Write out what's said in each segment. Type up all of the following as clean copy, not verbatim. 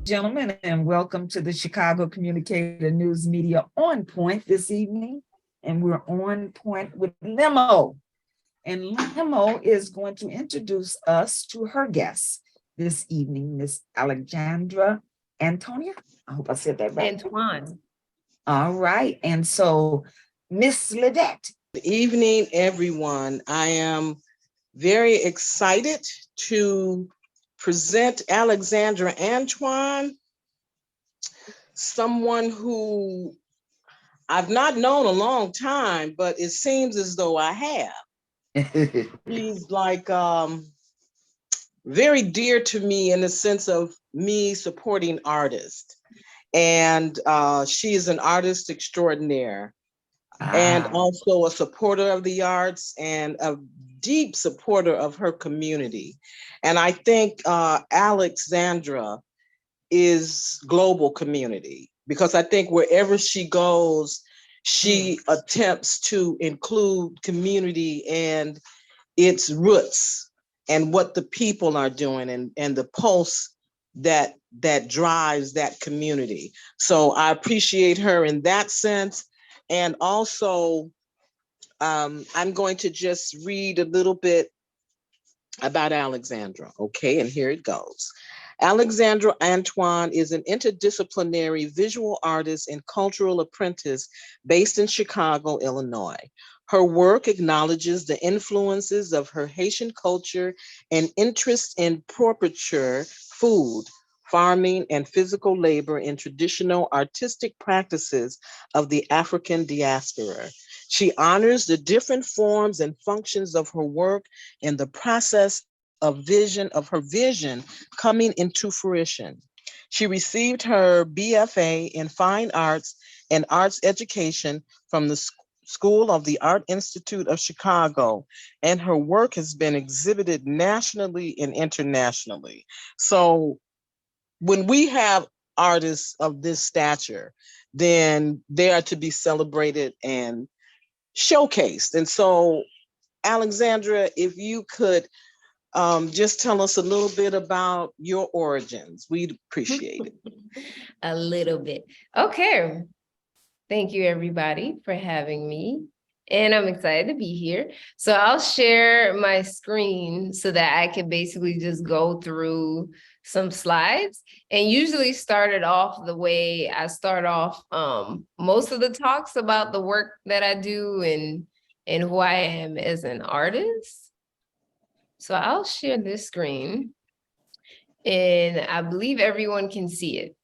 Gentlemen, and welcome to the Chicago Communicator News Media On Point this evening. And we're on point with Limo. And Limo is going to introduce us to her guest this evening, Miss Alexandra Antonia. I hope I said that right. Antoine. All right. And so, Miss Lidette. Good evening, everyone. I am very excited to present Alexandra Antoine, someone who I've not known a long time, but it seems as though I have. She's like very dear to me in the sense of me supporting artists. And she is an artist extraordinaire. And also a supporter of the arts and a deep supporter of her community. And I think Alexandra is global community, because I think wherever she goes, she attempts to include community and its roots and what the people are doing and the pulse that drives that community. So I appreciate her in that sense. And also, I'm going to just read a little bit about Alexandra, okay? And here it goes. Alexandra Antoine is an interdisciplinary visual artist and cultural apprentice based in Chicago, Illinois. Her work acknowledges the influences of her Haitian culture and interest in portraiture, food, farming, and physical labor in traditional artistic practices of the African diaspora. She honors the different forms and functions of her work in the process of her vision coming into fruition. She received her BFA in Fine Arts and Arts Education from the School of the Art Institute of Chicago, and her work has been exhibited nationally and internationally. So when we have artists of this stature, then they are to be celebrated and showcased. And so, Alexandra, if you could just tell us a little bit about your origins, we'd appreciate it. A little bit. Okay. Thank you, everybody, for having me. And I'm excited to be here. So I'll share my screen so that I can basically just go through some slides, and usually start it off the way I start off most of the talks about the work that I do and who I am as an artist. So I'll share this screen, and I believe everyone can see it,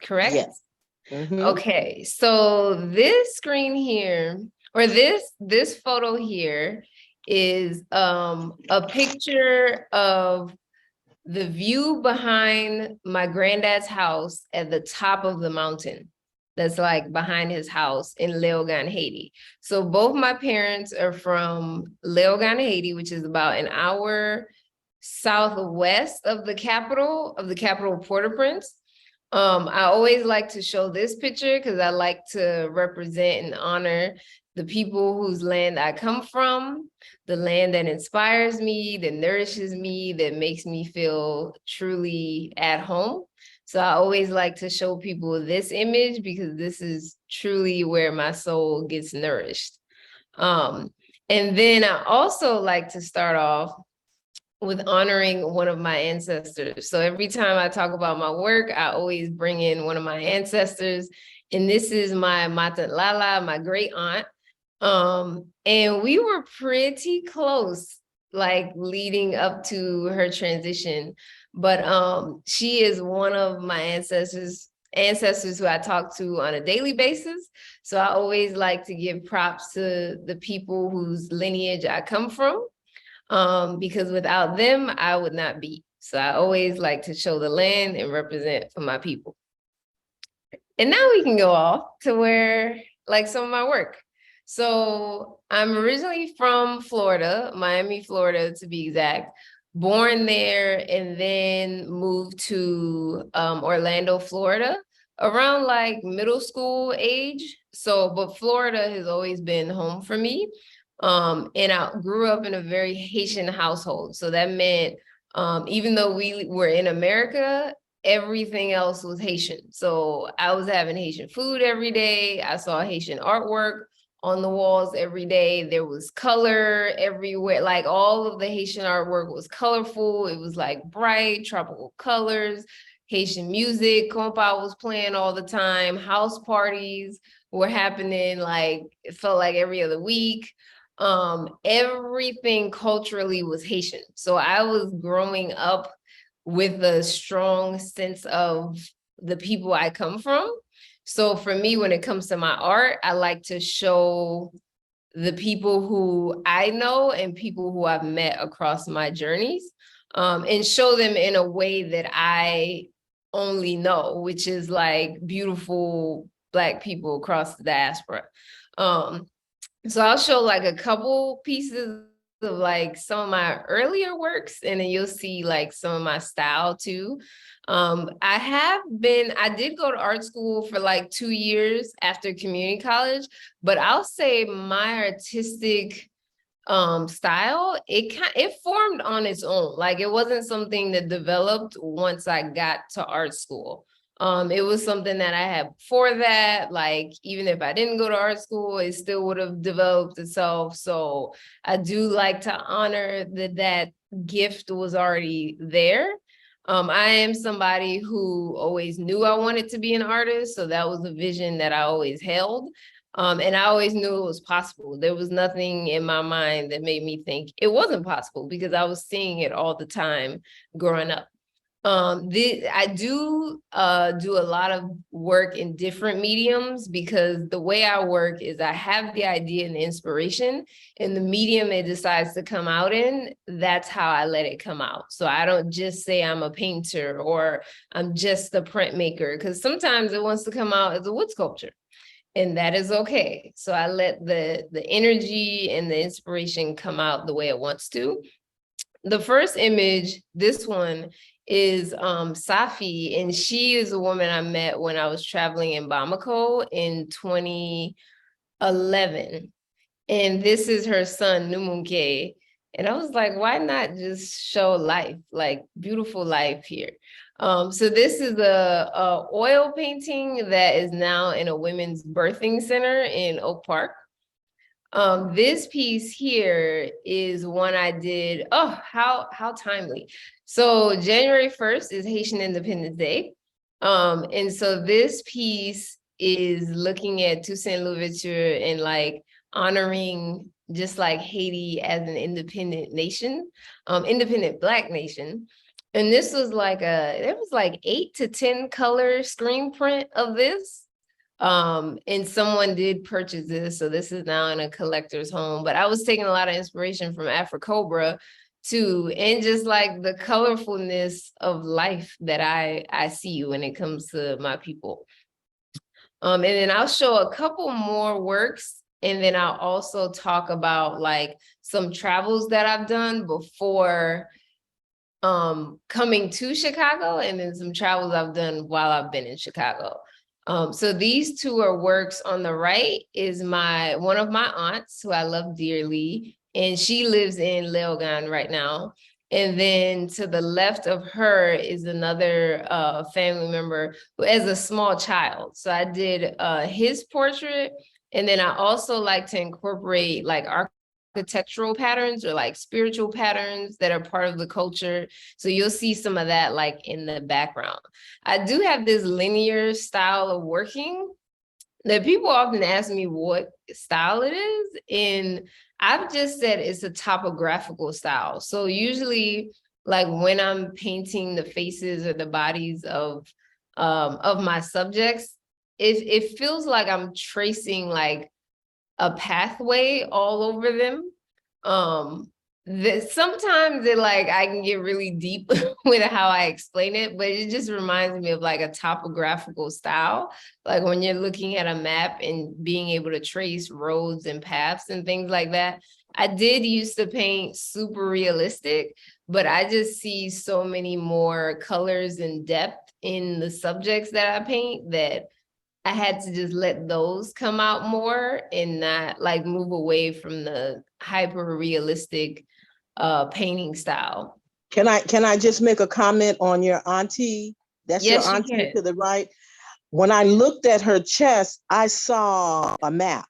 correct? Yes. Mm-hmm. Okay, so this screen here, or this photo here is a picture of the view behind my granddad's house at the top of the mountain. That's like behind his house in Léogâne, Haiti. So both my parents are from Léogâne, Haiti, which is about an hour southwest of the capital Port-au-Prince. I always like to show this picture because I like to represent and honor the people whose land I come from, the land that inspires me, that nourishes me, that makes me feel truly at home. So I always like to show people this image because this is truly where my soul gets nourished. And then I also like to start off with honoring one of my ancestors. So every time I talk about my work, I always bring in one of my ancestors. And this is my Mata Lala, my great aunt. And we were pretty close, like leading up to her transition. But she is one of my ancestors who I talk to on a daily basis. So I always like to give props to the people whose lineage I come from, because without them, I would not be. So I always like to show the land and represent for my people. And now we can go off to where, like, some of my work. So I'm originally from Florida, Miami, Florida, to be exact. Born there and then moved to Orlando, Florida, around like middle school age. So, but Florida has always been home for me. And I grew up in a very Haitian household. So that meant even though we were in America everything else was Haitian. So I was having Haitian food every day. I saw Haitian artwork on the walls every day. There was color everywhere. Like all of the Haitian artwork was colorful. It was like bright tropical colors. Haitian music, compa was playing all the time. House parties were happening. Like it felt like every other week. Everything culturally was Haitian. So I was growing up with a strong sense of the people I come from. So for me, when it comes to my art, I like to show the people who I know and people who I've met across my journeys, and show them in a way that I only know, which is like beautiful Black people across the diaspora. So I'll show like a couple pieces of like some of my earlier works, and then you'll see like some of my style too. I did go to art school for like 2 years after community college, but I'll say my artistic style, it formed on its own. Like it wasn't something that developed once I got to art school. It was something that I had before that. Like even if I didn't go to art school, it still would have developed itself. So I do like to honor that gift was already there. I am somebody who always knew I wanted to be an artist, so that was a vision that I always held. And I always knew it was possible. There was nothing in my mind that made me think it wasn't possible, because I was seeing it all the time growing up. I do do a lot of work in different mediums, because the way I work is I have the idea and the inspiration, and the medium it decides to come out in, that's how I let it come out. So I don't just say I'm a painter or I'm just a printmaker, because sometimes it wants to come out as a wood sculpture, and that is okay. So I let the energy and the inspiration come out the way it wants to. The first image, this one, is Safi, and she is a woman I met when I was traveling in Bamako in 2011. And this is her son, Numunke. And I was like, why not just show life, like beautiful life here? So this is a oil painting that is now in a women's birthing center in Oak Park. This piece here is one I did. Oh, how timely. So January 1st is Haitian Independence Day. And so this piece is looking at Toussaint Louverture and like honoring just like Haiti as an independent nation, independent Black nation. And this was like there was like 8 to 10 color screen print of this. And someone did purchase this, so this is now in a collector's home. But I was taking a lot of inspiration from Afrocobra too, and just like the colorfulness of life that I see when it comes to my people. And then I'll show a couple more works, and then I'll also talk about like some travels that I've done before coming to Chicago, and then some travels I've done while I've been in Chicago. So these two are works. On the right is one of my aunts who I love dearly, and she lives in Leogan right now. And then to the left of her is another family member who has a small child. So I did his portrait, and then I also like to incorporate like architectural patterns or like spiritual patterns that are part of the culture. So you'll see some of that like in the background. I do have this linear style of working that people often ask me what style it is. And I've just said it's a topographical style. So usually like when I'm painting the faces or the bodies of my subjects, it feels like I'm tracing like a pathway all over them. Sometimes I can get really deep with how I explain it, but it just reminds me of like a topographical style. Like when you're looking at a map and being able to trace roads and paths and things like that. I did used to paint super realistic, but I just see so many more colors and depth in the subjects that I paint that I had to just let those come out more and not like move away from the hyper realistic painting style. Can I just make a comment on your auntie? That's your Yes, you auntie can. to the right. When I looked at her chest, I saw a map.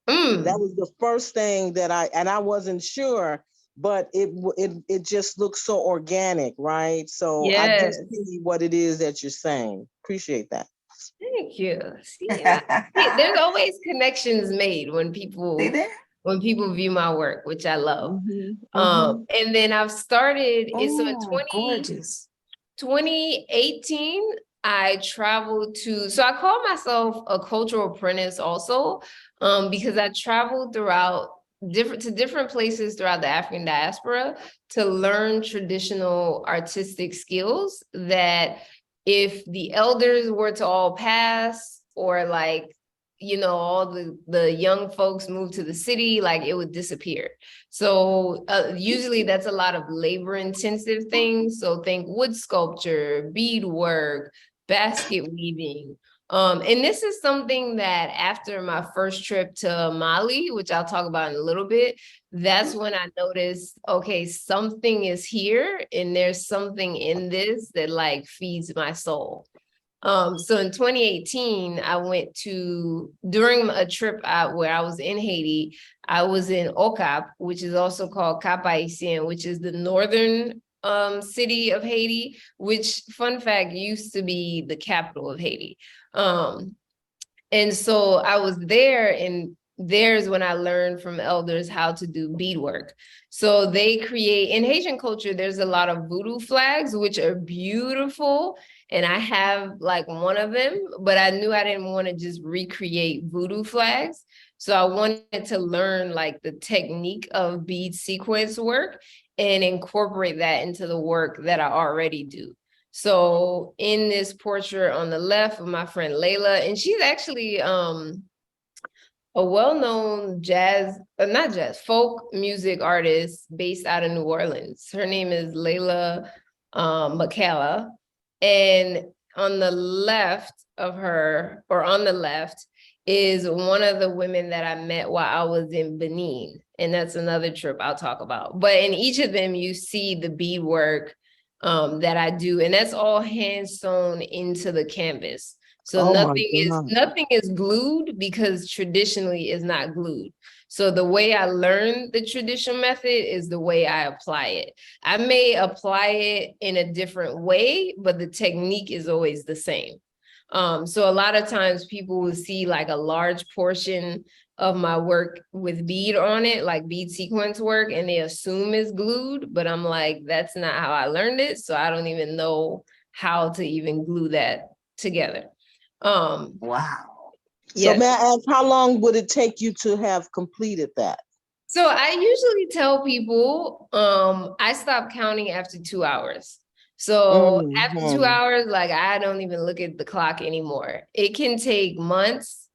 That Mm, was the first thing that I wasn't sure, but it just looks so organic, right? So I do yes. see what it is that you're saying. Appreciate that. Thank you. There's always connections made See there? when people view my work, which I love. Mhm. And then I've started it's so in Oh, gorgeous. 2018, I traveled so I call myself a cultural apprentice also, because I traveled throughout different places throughout the African diaspora to learn traditional artistic skills that if the elders were to all pass, or like, all the young folks move to the city, like it would disappear. So usually that's a lot of labor intensive things. So think wood sculpture, beadwork, basket weaving. And this is something that after my first trip to Mali, which I'll talk about in a little bit, that's when I noticed, okay, something is here and there's something in this that like feeds my soul. So in 2018, I went during a trip where I was in Haiti, I was in Okap, which is also called Cap Haitien, which is the northern city of Haiti, which, fun fact, used to be the capital of Haiti. And so I was there, and there's when I learned from elders how to do beadwork. So they create, in Haitian culture, there's a lot of voodoo flags, which are beautiful. And I have like one of them, but I knew I didn't want to just recreate voodoo flags. So I wanted to learn like the technique of bead sequence work and incorporate that into the work that I already do. So in this portrait on the left of my friend Layla, and she's actually a well-known folk music artist based out of New Orleans. Her name is Layla McCalla. And on the left of her, or on the left, is one of the women that I met while I was in Benin. And that's another trip I'll talk about. But in each of them, you see the beadwork that I do. And that's all hand sewn into the canvas. So Oh my nothing is glued, because traditionally is not glued. So the way I learned the traditional method is the way I apply it. I may apply it in a different way, but the technique is always the same. So a lot of times people will see like a large portion of my work with bead on it, like bead sequence work, and they assume it's glued, but I'm like, that's not how I learned it. So I don't even know how to even glue that together. Wow. So Yes. may I ask, how long would it take you to have completed that? So I usually tell people, I stop counting after 2 hours. So after 2 Mhm. hours, like I don't even look at the clock anymore. It can take months.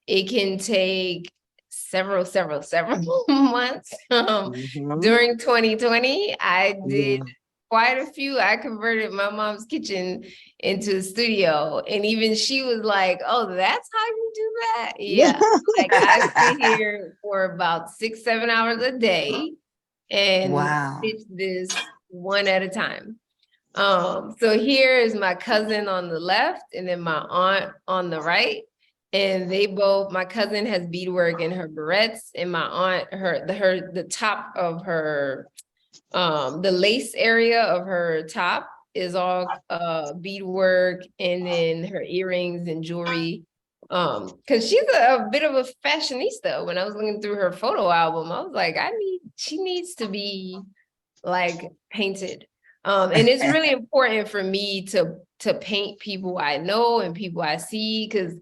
It can take several months. Mhm. During 2020, I did Yeah. quite a few. I converted my mom's kitchen into a studio. And even she was like, oh, that's how you do that? Yeah. Like I sit here for about 6-7 hours a day and Wow. stitch this one at a time. So here is my cousin on the left and then my aunt on the right. And my cousin has beadwork in her barrettes, and my aunt, the top of her, the lace area of her top is all beadwork, and then her earrings and jewelry. Because she's a bit of a fashionista. When I was looking through her photo album, I was like, she needs to be like painted. And it's really important for me to paint people I know and people I see, because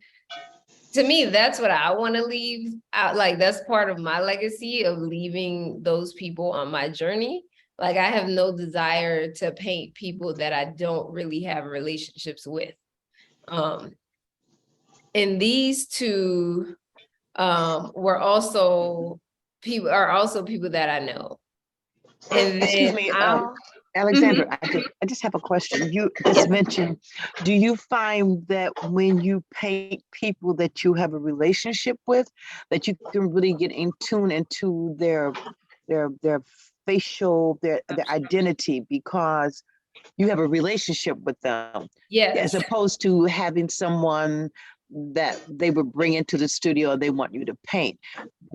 to me, that's what I want to leave out. Like, that's part of my legacy of leaving those people on my journey. Like, I have no desire to paint people that I don't really have relationships with. And these two are also people that I know. And Excuse then me, I'll, Alexandra, Mhm. I just have a question. You just Yes. mentioned, do you find that when you paint people that you have a relationship with, that you can really get in tune into their facial, their identity? Because you have a relationship with them, Yes, as opposed to having someone that they would bring into the studio, they want you to paint.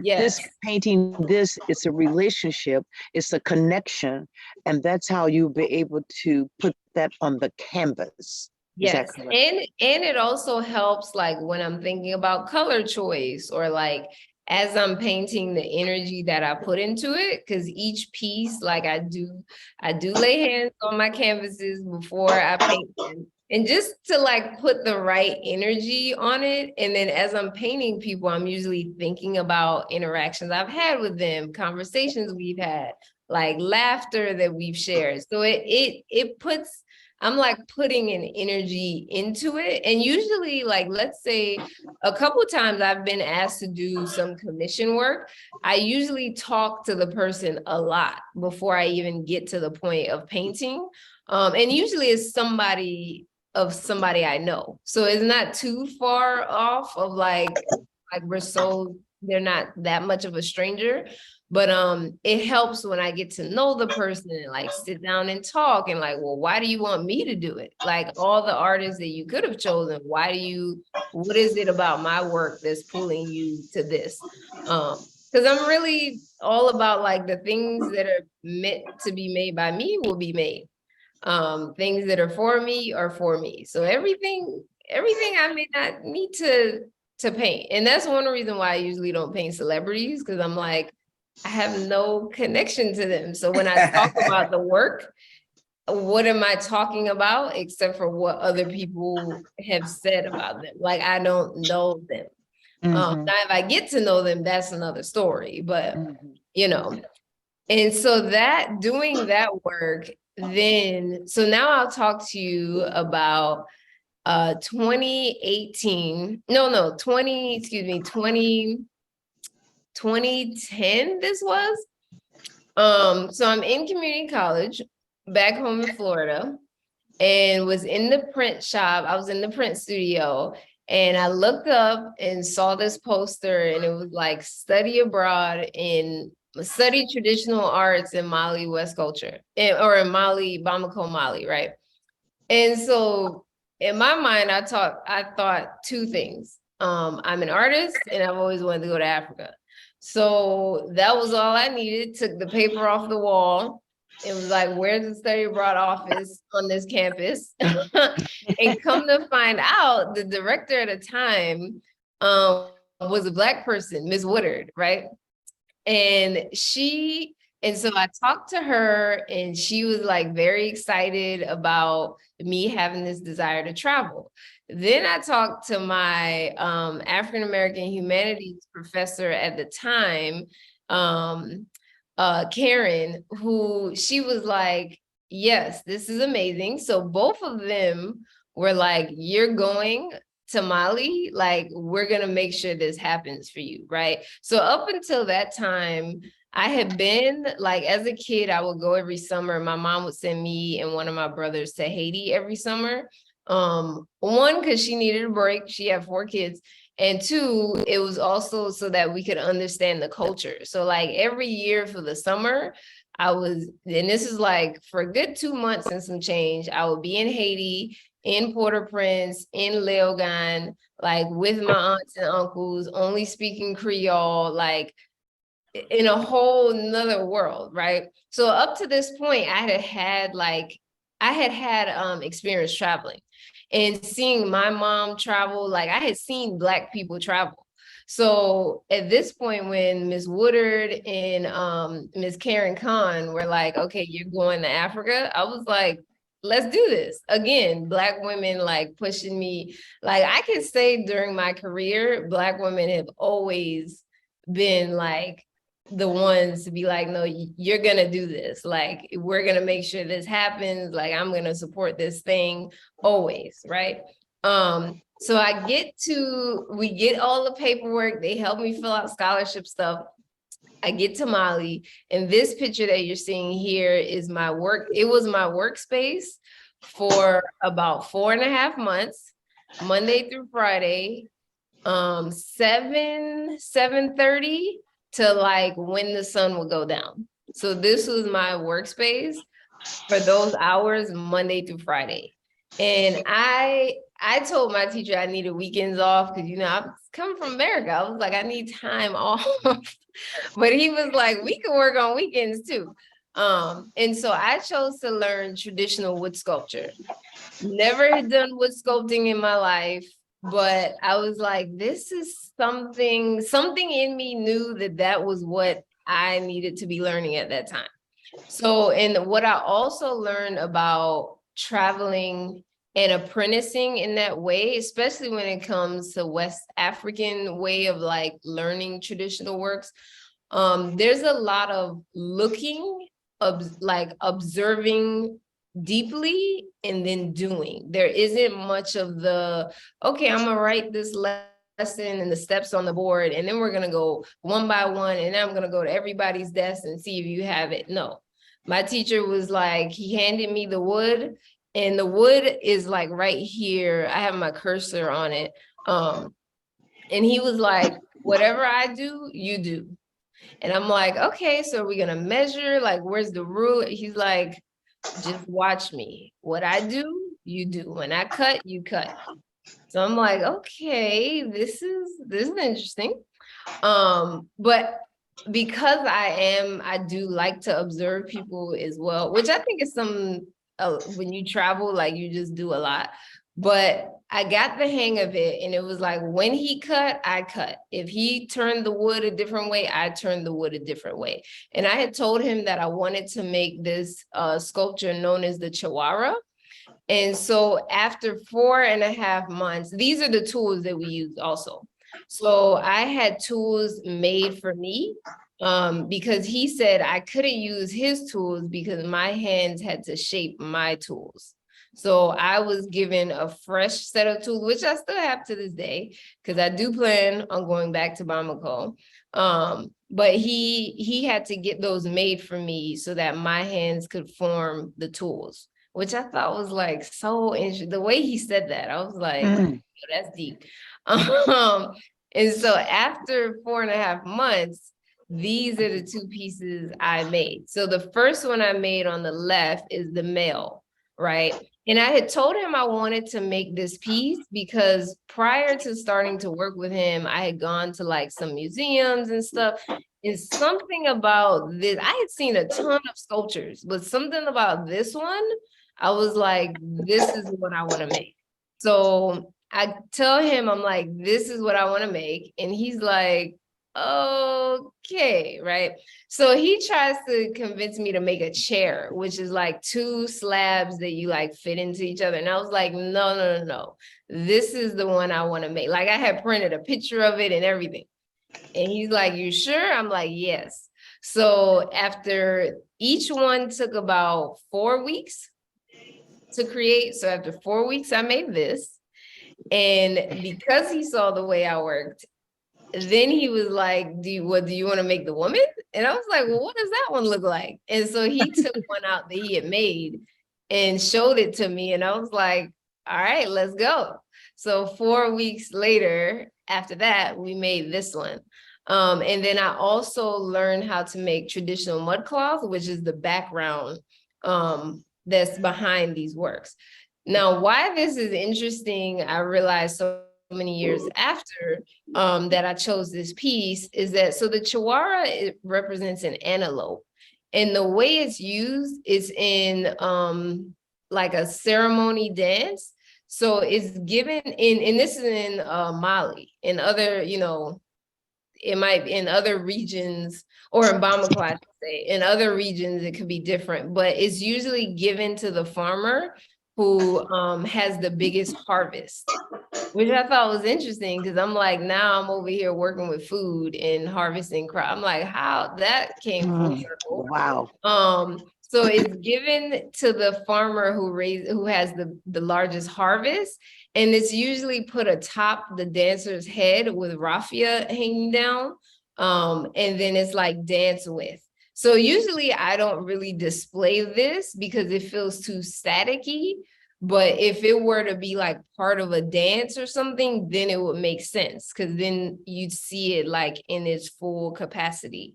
yes. This painting, this it's a relationship, it's a connection, and that's how you'll be able to put that on the canvas. Is that Yes, correct? and it also helps like when I'm thinking about color choice or like as I'm painting the energy that I put into it, because each piece, like I do lay hands on my canvases before I paint them. And just to like put the right energy on it. And then as I'm painting people, I'm usually thinking about interactions I've had with them, conversations we've had, like laughter that we've shared. So it puts, I'm like putting an energy into it. And usually like, let's say a couple times I've been asked to do some commission work. I usually talk to the person a lot before I even get to the point of painting. And usually it's somebody I know. So it's not too far off of like they're not that much of a stranger. But it helps when I get to know the person and like sit down and talk and like, well, why do you want me to do it? Like all the artists that you could have chosen, what is it about my work that's pulling you to this? Because I'm really all about like the things that are meant to be made by me will be made. Things that are for me are for me. So everything I may not need to paint. And that's one reason why I usually don't paint celebrities, because I'm like, I have no connection to them. So when I talk about the work, what am I talking about except for what other people have said about them? Like, I don't know them. Now, if I get to know them, that's another story, but you know. And so doing that work, then, so now I'll talk to you about 2018, 2010 this was. So I'm in community college back home in Florida and was in the print shop. I was in the print studio and I looked up and saw this poster and it was like study traditional arts in Mali, West culture, or in Mali, Bamako, Mali, right? And so in my mind, I thought two things. I'm an artist and I've always wanted to go to Africa. So that was all I needed. Took the paper off the wall. It was like, where's the study abroad office on this campus? And come to find out, the director at the time was a Black person, Ms. Woodard, right? And so I talked to her and she was like very excited about me having this desire to travel. Then I talked to my African-American humanities professor at the time, Karen, who she was like, yes, this is amazing. So both of them were like, you're going to Mali, like, we're going to make sure this happens for you, right? So up until that time, I had been like, as a kid, I would go every summer. My mom would send me and one of my brothers to Haiti every summer. One, because she needed a break. She had 4 kids. And 2, it was also so that we could understand the culture. So like every year for the summer, and this is like for a good 2 months and some change, I would be in Haiti, in Port-au-Prince, in Léogâne, like with my aunts and uncles, only speaking Creole, like in a whole nother world, right? So up to this point, I had experience traveling and seeing my mom travel. Like I had seen Black people travel. So at this point, when Ms. Woodard and Ms. Karen Khan were like, okay, you're going to Africa, I was like, let's do this. Again, Black women like pushing me. Like I can say during my career, Black women have always been like the ones to be like, no, you're gonna do this. Like, we're gonna make sure this happens. Like, I'm gonna support this thing always, right? So we get all the paperwork. They help me fill out scholarship stuff. I get to Mali, and this picture that you're seeing here is my work. It was my workspace for about 4.5 months, Monday through Friday, 7:30 to like when the sun will go down. So this was my workspace. for those hours, Monday through Friday. And I told my teacher I needed weekends off because, you know, I'm coming from America. I was like, I need time off. But he was like, we can work on weekends too. And so I chose to learn traditional wood sculpture. Never had done wood sculpting in my life, but I was like, this is something in me knew that that was what I needed to be learning at that time. So, and what I also learned about traveling and apprenticing in that way, especially when it comes to West African way of like learning traditional works, there's a lot of looking, like observing deeply and then doing. There isn't much of the, okay, I'm gonna write this lesson and the steps on the board, and then we're gonna go one by one, and then I'm gonna go to everybody's desk and see if you have it. No, my teacher was like, he handed me the wood, and the wood is like right here. I have my cursor on it. And he was like, whatever I do, you do. And I'm like, okay, so we're gonna measure, like, where's the rule? He's like, just watch me. What I do, you do. When I cut, you cut. So I'm like, okay, this is interesting. But because I do like to observe people as well, which I think is when you travel, like you just do a lot. But I got the hang of it, and it was like when he cut, I cut. If he turned the wood a different way, I turned the wood a different way. And I had told him that I wanted to make this sculpture known as the Chawara. And so after 4.5 months, these are the tools that we use also. So I had tools made for me because he said I couldn't use his tools because my hands had to shape my tools. So I was given a fresh set of tools, which I still have to this day, because I do plan on going back to Bamako. But he had to get those made for me so that my hands could form the tools, which I thought was like so interesting. The way he said that, I was like, that's deep. And so after 4.5 months, these are the two pieces I made. So the first one I made on the left is the male, right? And I had told him I wanted to make this piece because prior to starting to work with him, I had gone to like some museums and stuff. And something about this, I had seen a ton of sculptures, but something about this one, I was like, this is what I want to make. So I tell him, I'm like, this is what I want to make. And he's like, okay, right? So he tries to convince me to make a chair, which is like 2 slabs that you like fit into each other. And I was like, no. This is the one I want to make. Like I had printed a picture of it and everything. And he's like, you sure? I'm like, yes. So after each one took about 4 weeks to create. So after 4 weeks, I made this. And because he saw the way I worked, then he was like, do you want to make the woman? And I was like, well, what does that one look like? And so he took one out that he had made and showed it to me. And I was like, all right, let's go. So 4 weeks later, after that, we made this one. And then I also learned how to make traditional mud cloth, which is the background that's behind these works. Now, why this is interesting, I realized so many years after that I chose this piece is that, so the Chawara, it represents an antelope. And the way it's used is in like a ceremony dance. So it's given and this is in Mali, in other, it might be in other regions, or in Bamako, I should say, in other regions, it could be different, but it's usually given to the farmer who has the biggest harvest, which I thought was interesting because I'm like, now I'm over here working with food and harvesting crop. I'm like, how that came full circle. Wow. So it's given to the farmer who has the largest harvest, and it's usually put atop the dancer's head with raffia hanging down, and then it's like dance with. So usually I don't really display this because it feels too staticky. But if it were to be like part of a dance or something, then it would make sense because then you'd see it like in its full capacity.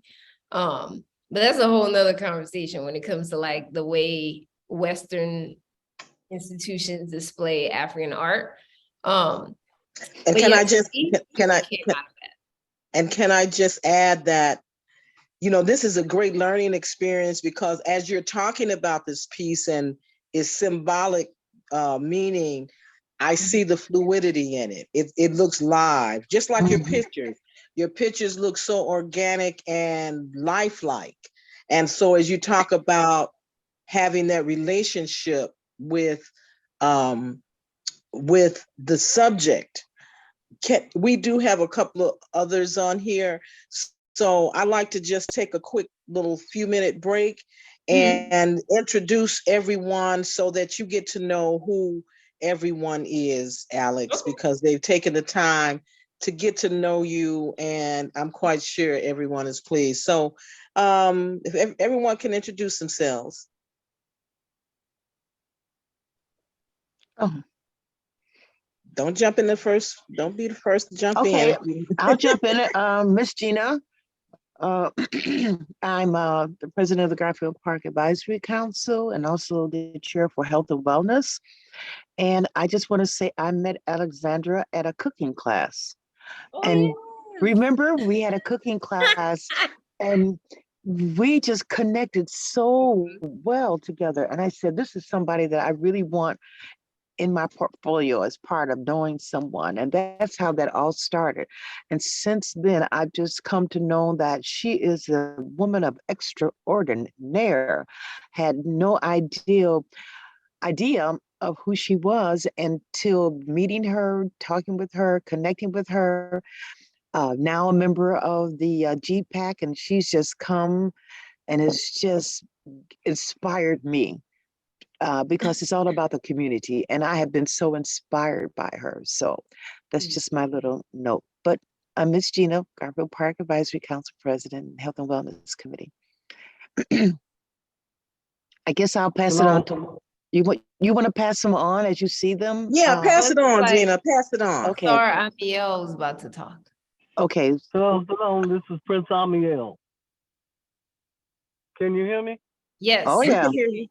But that's a whole nother conversation when it comes to like the way Western institutions display African art. And But can yeah, I just, these can I, people came out of that. and can I just add that, you know, this is a great learning experience because as you're talking about this piece and its symbolic meaning, I see the fluidity in it. It looks live, just like your pictures. Your pictures look so organic and lifelike. And so as you talk about having that relationship um, with the subject, we do have a couple of others on here. So I like to just take a quick little few-minute break and introduce everyone so that you get to know who everyone is, Alex, because they've taken the time to get to know you, and I'm quite sure everyone is pleased. So if everyone can introduce themselves. Oh, Don't jump in the first, don't be the first to jump okay, in. I'll jump in it. Miss Gina. I'm the president of the Garfield Park Advisory Council and also the chair for health and wellness. And I just want to say I met Alexandra at a cooking class. And remember, we had a cooking class and we just connected so well together. And I said, this is somebody that I really want in my portfolio as part of knowing someone. And that's how that all started. And since then, I've just come to know that she is a woman of extraordinaire, had no idea of who she was until meeting her, talking with her, connecting with her. Now a member of the GPAC, and she's just come and it's just inspired me because it's all about the community. And I have been so inspired by her. So that's just my little note. But I'm Miss Gina, Garfield Park Advisory Council President and Health and Wellness Committee. I guess I'll pass it on to you. You want to pass them on as you see them? Yeah, pass it on, like- Gina. Pass it on. Okay. Star Amiel was about to talk. Okay. Hello, this is Prince Amiel. Can you hear me? Yes. Oh We yeah. can hear you.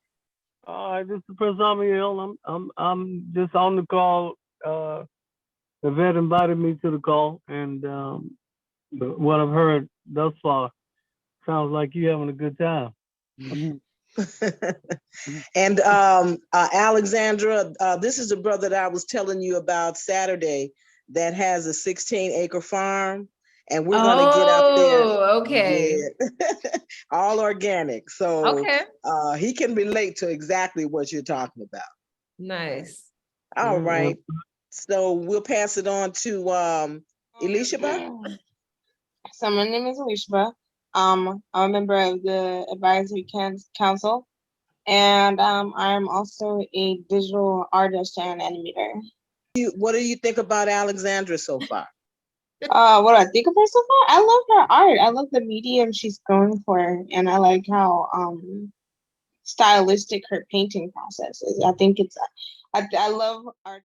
All right, this is Prince Amiel. I'm just on the call. The vet invited me to the call, and what I've heard thus far sounds like you having a good time. Mhm. And Alexandra, this is the brother that I was telling you about Saturday that has a 16-acre farm, and we're going to get out there. Oh, okay. Yeah. All organic. So Okay. he can relate to exactly what you're talking about. Nice. All right. So we'll pass it on to Elishaba. So my name is Elishaba. I'm a member of the advisory council, and I'm also a digital artist and animator. What do you think about Alexandra so far? What do I think of her so far? I love her art. I love the medium she's going for, and I like how stylistic her painting process is. I think it's I love art.